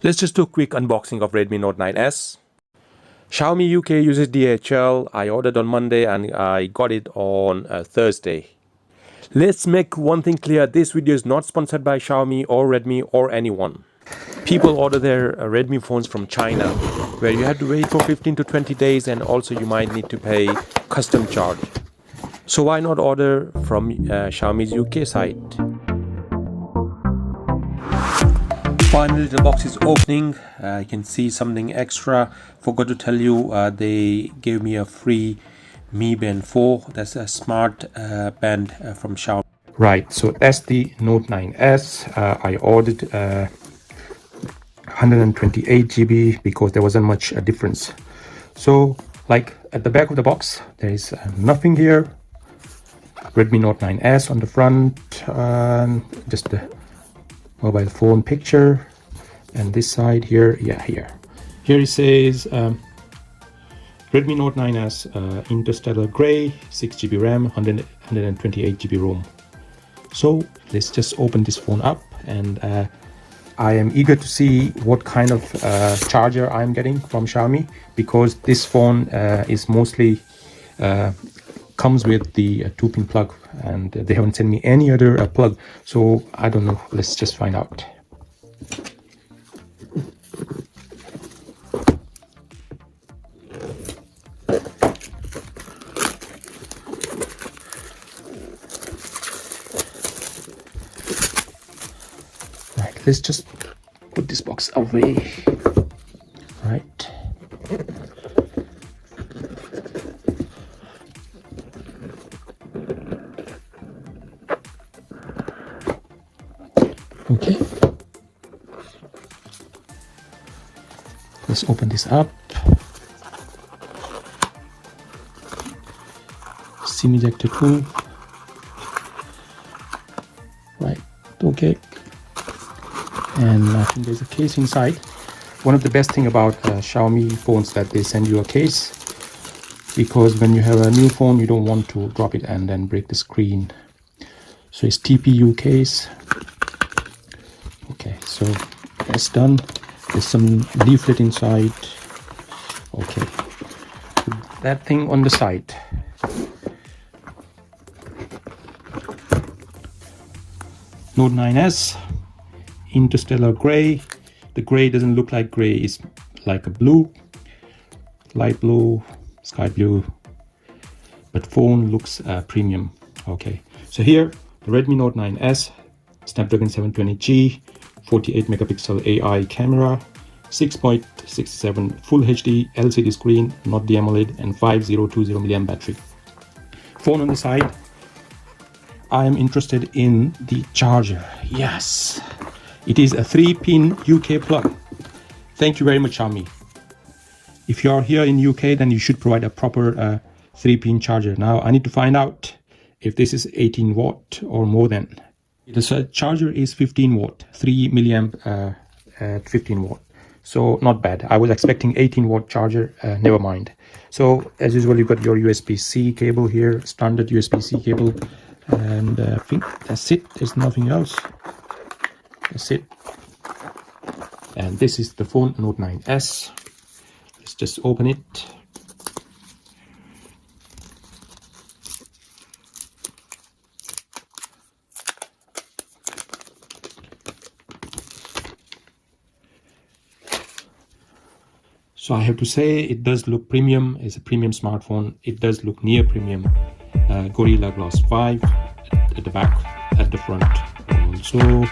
Let's just do a quick unboxing of Redmi Note 9S. Xiaomi UK uses DHL. I ordered on Monday and I got it on Thursday. Let's make one thing clear, this video is not sponsored by Xiaomi or Redmi or anyone. People order their Redmi phones from China, where you have to wait for 15 to 20 days and also you might need to pay custom charge. So why not order from Xiaomi's UK site? Finally, the box is opening. I can see something extra. Forgot to tell you, they gave me a free Mi Band 4. That's a smart band from Xiaomi. Right, so that's the Note 9S. I ordered 128 GB because there wasn't much difference. So, like at the back of the box, there is nothing here. Redmi Note 9S on the front, just the mobile phone picture, and this side here, here it says Redmi Note 9S Interstellar Grey, 6 GB RAM, 128 GB ROM. So let's just open this phone up, and I am eager to see what kind of charger I'm getting from Xiaomi, because this phone is mostly comes with the 2-pin plug, and they haven't sent me any other plug, so I don't know. Let's just find out. Right, let's just put this box away. Right. Okay, let's open this up. SIM ejector tool. Right, okay. And I think there's a case inside. One of the best thing about Xiaomi phones that they send you a case, because when you have a new phone you don't want to drop it and then break the screen. So it's TPU case. Okay, so that's done. There's some leaflet inside. Okay, that thing on the side. Note 9S Interstellar Grey. The grey doesn't look like grey, it's like a blue, light blue, sky blue, but phone looks premium. Okay, so here the Redmi Note 9S, Snapdragon 720G, 48 megapixel AI camera, 6.67 Full HD LCD screen, not the AMOLED, and 5020 mAh battery. Phone on the side. I am interested in the charger. Yes, it is a 3-pin UK plug. Thank you very much, Xiaomi. If you are here in UK, then you should provide a proper 3-pin charger. Now I need to find out if this is 18 watt or more than. The charger is 15 watt, 3 milliamp at 15 watt. So not bad. I was expecting 18 watt charger, never mind. So as usual, you've got your USB-C cable here, standard USB-C cable. And I think that's it. There's nothing else. That's it. And this is the phone, Note 9S. Let's just open it. So I have to say, it does look premium. It's a premium smartphone. It does look near premium. Gorilla Glass 5 at the back, at the front also.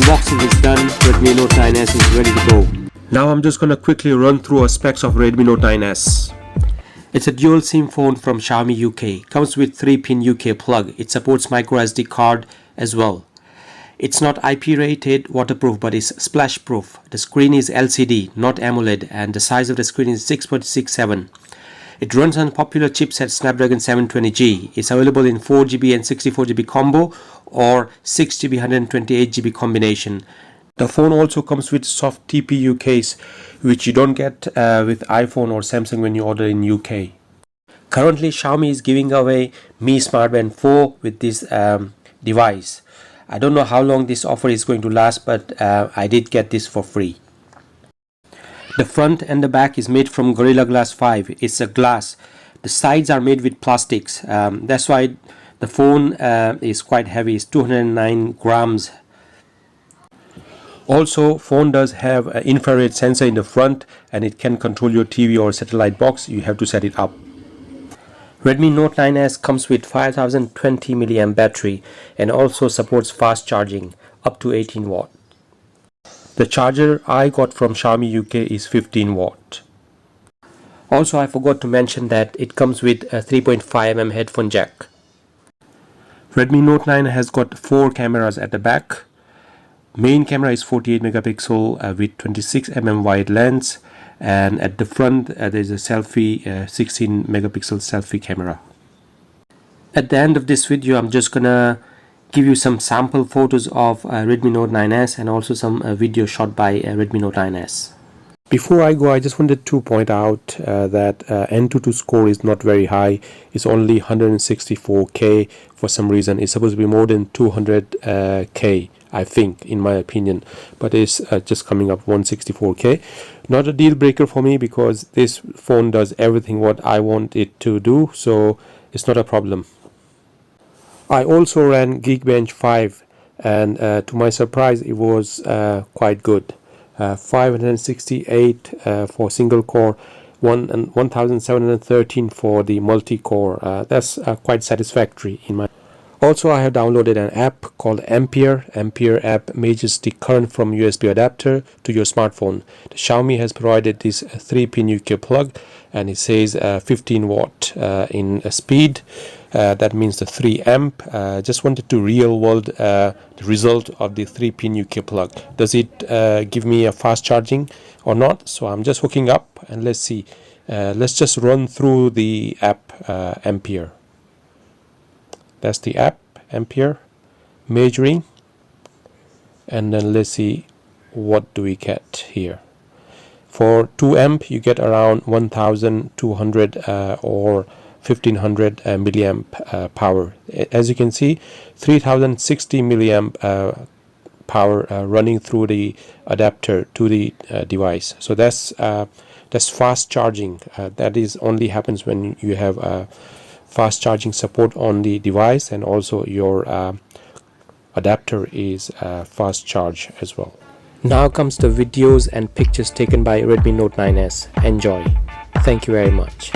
Unboxing is done. Redmi Note 9S is ready to go. Now I'm just gonna quickly run through our specs of Redmi Note 9S. It's a dual SIM phone from Xiaomi UK. Comes with 3-pin UK plug. It supports micro SD card as well. It's not IP rated waterproof, but it's splash proof. The screen is LCD, not AMOLED, and the size of the screen is 6.67. It runs on popular chipset Snapdragon 720G. It's available in 4GB and 64GB combo or 6GB 128GB combination. The phone also comes with soft TPU case, which you don't get with iPhone or Samsung when you order in UK. Currently, Xiaomi is giving away Mi Smart Band 4 with this device. I don't know how long this offer is going to last, but I did get this for free. The front and the back is made from Gorilla Glass 5. It's a glass. The sides are made with plastics. That's why the phone is quite heavy. It's 209 grams. Also, phone does have an infrared sensor in the front, and it can control your TV or satellite box. You have to set it up. Redmi Note 9S comes with 5020 mAh battery and also supports fast charging up to 18 watt. The charger I got from Xiaomi UK is 15 watt. Also, I forgot to mention that it comes with a 3.5mm headphone jack. Redmi Note 9 has got 4 cameras at the back. Main camera is 48 megapixel with 26mm wide lens, and at the front there is a selfie 16 megapixel selfie camera. At the end of this video, I'm just gonna give you some sample photos of Redmi Note 9S and also some video shot by Redmi Note 9S. Before I go, I just wanted to point out that Antutu score is not very high. It's only 164K for some reason. It's supposed to be more than 200K, I think, in my opinion, but it's just coming up 164K. Not a deal breaker for me because this phone does everything what I want it to do, so it's not a problem. I also ran Geekbench 5, and to my surprise it was quite good. 568 for single core, 1713 for the multi-core. That's quite satisfactory in my. Also, I have downloaded an app called Ampere. Ampere app measures the current from USB adapter to your smartphone. The Xiaomi has provided this 3-pin UK plug, and it says 15 watt in speed. That means the 3 amp. Just wanted to real world the result of the 3-pin UK plug. Does it give me a fast charging or not? So I'm just hooking up and let's see. Let's just run through the app Ampere. That's the app Ampere measuring, and then let's see what do we get here. For 2 amp you get around 1200 or 1500 milliamp power. As you can see, 3060 milliamp power running through the adapter to the device. So that's fast charging. That is only happens when you have fast charging support on the device, and also your adapter is fast charge as well. Now comes the videos and pictures taken by Redmi Note 9S. Enjoy. Thank you very much.